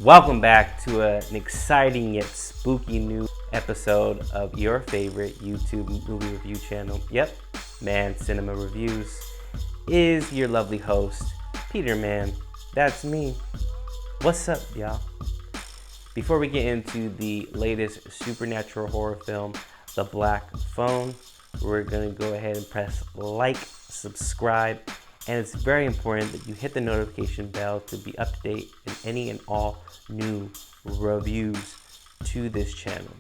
Welcome back to an exciting yet spooky new episode of your favorite YouTube movie review channel. Yep, MANN Cinema Reviews is your lovely host, Peter Mann. That's me. What's up, y'all? Before we get into the latest supernatural horror film, The Black Phone, we're going to go ahead and press like, subscribe, and it's very important that you hit the notification bell to be up to date in any and all new reviews to this channel.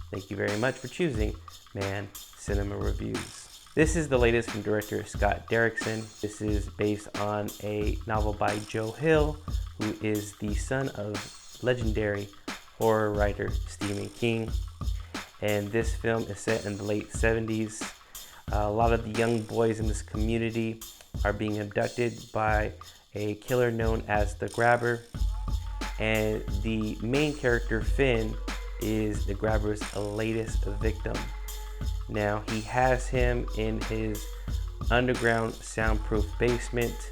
Thank you very much for choosing MANN Cinema Reviews. This is the latest from director Scott Derrickson. This is based on a novel by Joe Hill, who is the son of legendary horror writer Stephen King. And this film is set in the late 70s. A lot of the young boys in this community are being abducted by a killer known as the Grabber, and the main character Finn is the Grabber's latest victim. Now he has him in his underground soundproof basement,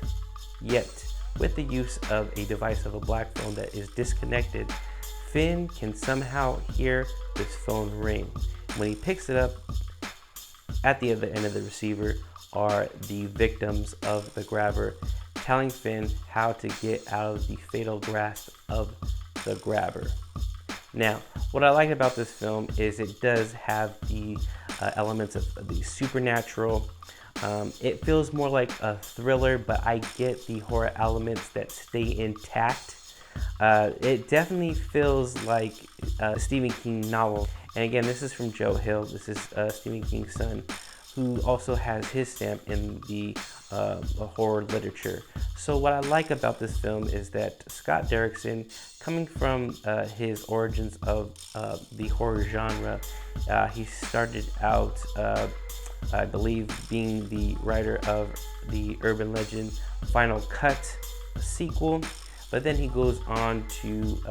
yet with the use of a device of a black phone that is disconnected, Finn can somehow hear this phone ring. When he picks it up, at the other end of the receiver are the victims of the Grabber, telling Finn how to get out of the fatal grasp of the Grabber. Now, what I like about this film is it does have the elements of the supernatural. It feels more like a thriller, but I get the horror elements that stay intact. It definitely feels like a Stephen King novel. And again, this is from Joe Hill. This is Stephen King's son, who also has his stamp in the horror literature. So what I like about this film is that Scott Derrickson, coming from his origins of the horror genre, he started out, I believe, being the writer of the urban legend Final Cut sequel, but then he goes on to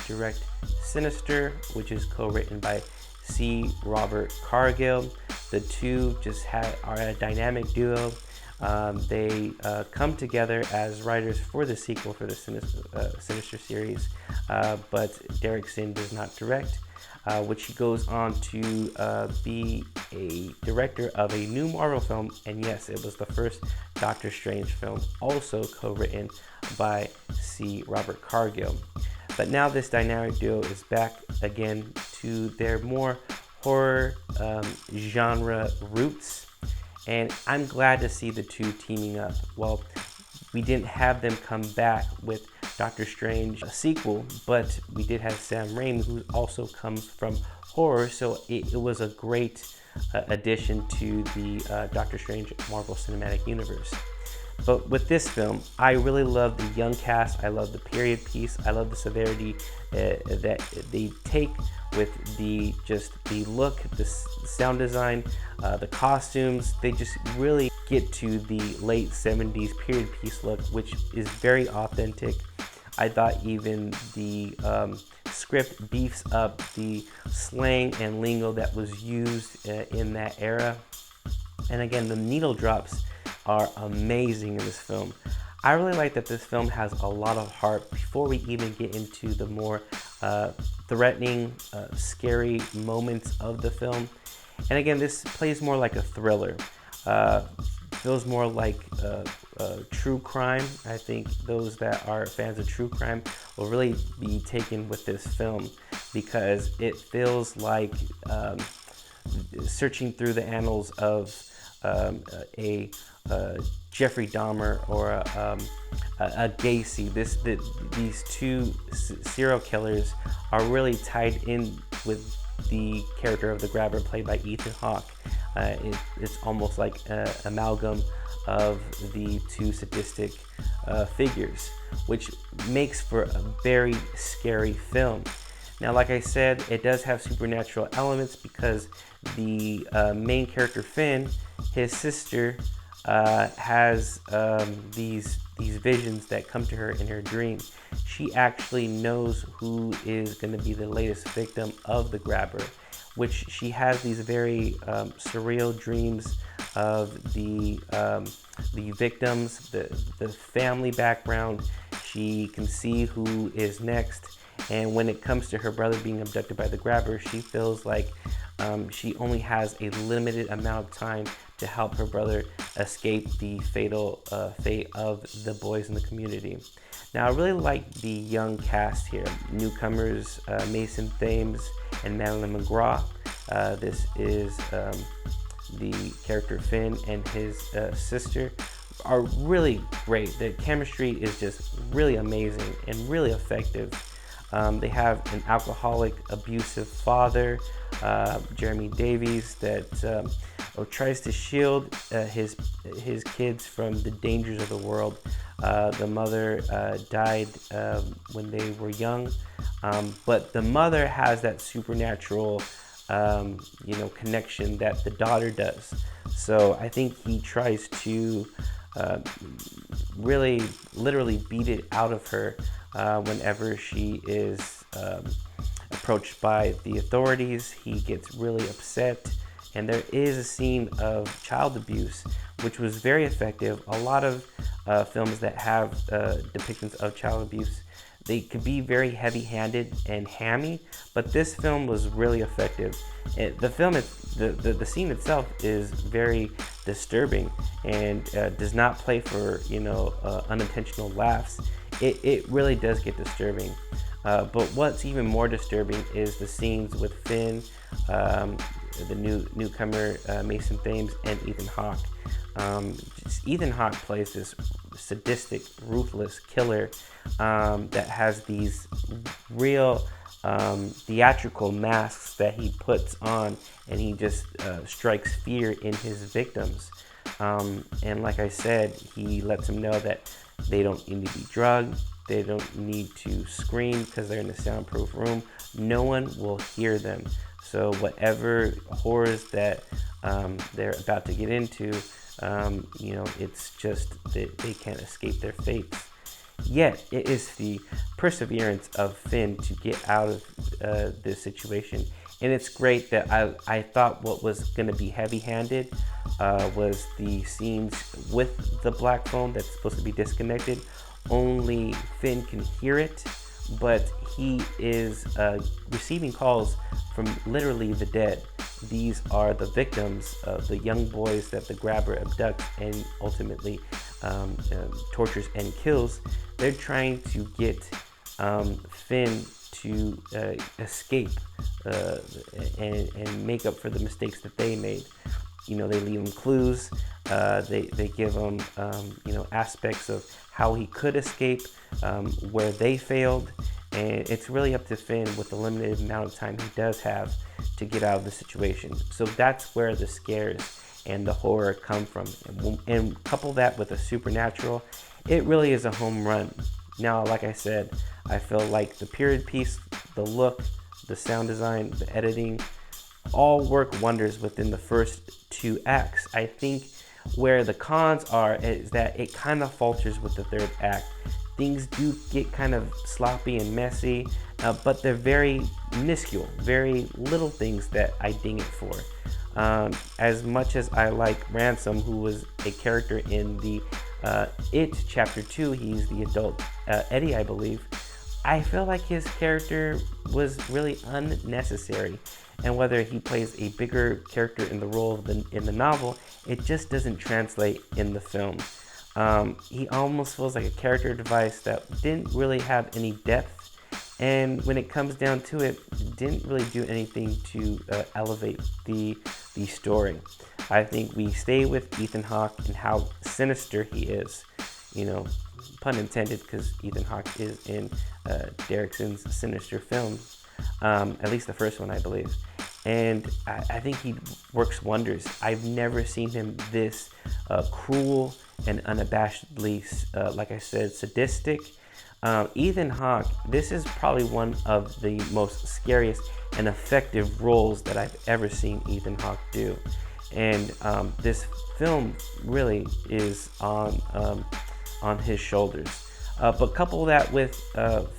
direct Sinister, which is co-written by C. Robert Cargill. The two just are a dynamic duo. They come together as writers for the sequel for the Sinister series, but Derrickson does not direct, which he goes on to be a director of a new Marvel film, and yes, it was the first Doctor Strange film, also co-written by C. Robert Cargill. But now this dynamic duo is back again to their more horror genre roots, and I'm glad to see the two teaming up. Well, we didn't have them come back with Doctor Strange a sequel, but we did have Sam Raimi, who also comes from horror, so it was a great addition to the Doctor Strange Marvel Cinematic Universe. But with this film, I really love the young cast. I love the period piece. I love the severity that they take with the look, the sound design, the costumes. They just really get to the late 70s period piece look, which is very authentic. I thought even the script beefs up the slang and lingo that was used in that era. And again, the needle drops are amazing in this film. I really like that this film has a lot of heart before we even get into the more threatening, scary moments of the film. And again, this plays more like a thriller. Feels more like true crime. I think those that are fans of true crime will really be taken with this film, because it feels like searching through the annals of a Jeffrey Dahmer or a Gacy. These two serial killers are really tied in with the character of the Grabber, played by Ethan Hawke. It's almost like an amalgam of the two sadistic figures, which makes for a very scary film. Now, like I said, it does have supernatural elements because the main character Finn, his sister, has these visions that come to her in her dream. She actually knows who is going to be the latest victim of the Grabber, which she has these very surreal dreams of the victims, the family background. She can see who is next, And when it comes to her brother being abducted by the grabber, she feels like she only has a limited amount of time to help her brother escape the fatal fate of the boys in the community. Now, I really like the young cast here. Newcomers, Mason Thames and Madeleine McGraw. This is the character Finn and his sister are really great. The chemistry is just really amazing and really effective. They have an alcoholic, abusive father, Jeremy Davies, that tries to shield his kids from the dangers of the world. The mother died when they were young, but the mother has that supernatural connection that the daughter does. So I think he tries to really literally beat it out of her whenever she is approached by the authorities. He gets really upset, and there is a scene of child abuse, which was very effective. A lot of films that have depictions of child abuse, they could be very heavy-handed and hammy, but this film was really effective. The scene itself is very disturbing and does not play for unintentional laughs. It really does get disturbing. But what's even more disturbing is the scenes with Finn, the newcomer Mason Thames, and Ethan Hawke. Ethan Hawke plays this sadistic, ruthless killer that has these real theatrical masks that he puts on, and he just strikes fear in his victims. And like I said, he lets them know that they don't need to be drugged, they don't need to scream because they're in a soundproof room. No one will hear them. So whatever horrors that they're about to get into, it's just that they can't escape their fates. Yet it is the perseverance of Finn to get out of this situation. And it's great that I thought what was going to be heavy-handed was the scenes with the black phone that's supposed to be disconnected. Only Finn can hear it, but he is receiving calls from literally the dead. These are the victims of the young boys that the grabber abducts and ultimately tortures and kills. They're trying to get Finn to escape and make up for the mistakes that they made. They leave him clues. They give him aspects of how he could escape, where they failed, and it's really up to Finn with the limited amount of time he does have to get out of the situation. So that's where the scares and the horror come from, and couple that with a supernatural, it really is a home run. Now, like I said, I feel like the period piece, the look, the sound design, the editing, all work wonders within the first 2 acts. I think where the cons are is that it kind of falters with the 3rd act. Things do get kind of sloppy and messy, but they're very minuscule, very little things that I ding it for. As much as I like Ransome, who was a character in the It Chapter 2, he's the adult Eddie, I believe, I feel like his character was really unnecessary. And whether he plays a bigger character in the role in the novel, it just doesn't translate in the film. He almost feels like a character device that didn't really have any depth, and when it comes down to it, didn't really do anything to elevate the story. I think we stay with Ethan Hawke and how sinister he is. Pun intended, because Ethan Hawke is in Derrickson's sinister films, at least the first one, I believe. And I think he works wonders. I've never seen him this cruel and unabashedly, like I said, sadistic. Ethan Hawke, this is probably one of the most scariest and effective roles that I've ever seen Ethan Hawke do. And this film really is on his shoulders. But couple that with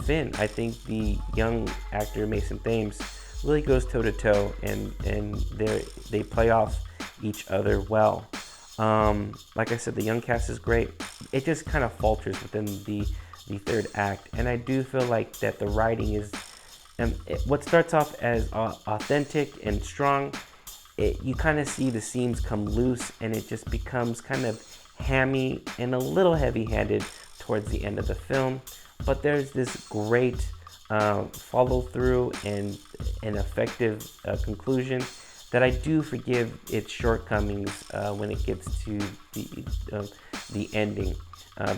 Finn, I think the young actor Mason Thames really goes toe to toe, and they play off each other well. Like I said, the young cast is great. It just kind of falters within the third act, and I do feel like that the writing is what starts off as authentic and strong. You kind of see the seams come loose, and it just becomes kind of hammy and a little heavy-handed towards the end of the film. But there's this great follow through and an effective conclusion that I do forgive its shortcomings when it gets to the ending,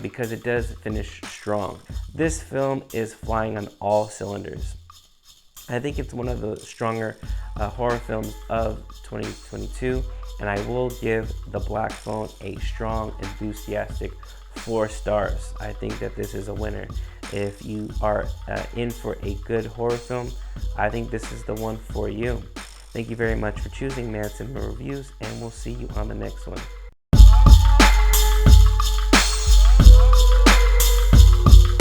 because it does finish strong. This film is flying on all cylinders. I think it's one of the stronger horror films of 2022, and I will give The Black Phone a strong, enthusiastic 4 stars. I think that this is a winner. If you are in for a good horror film, I think this is the one for you. Thank you very much for choosing MANN Cinema Reviews, and we'll see you on the next one.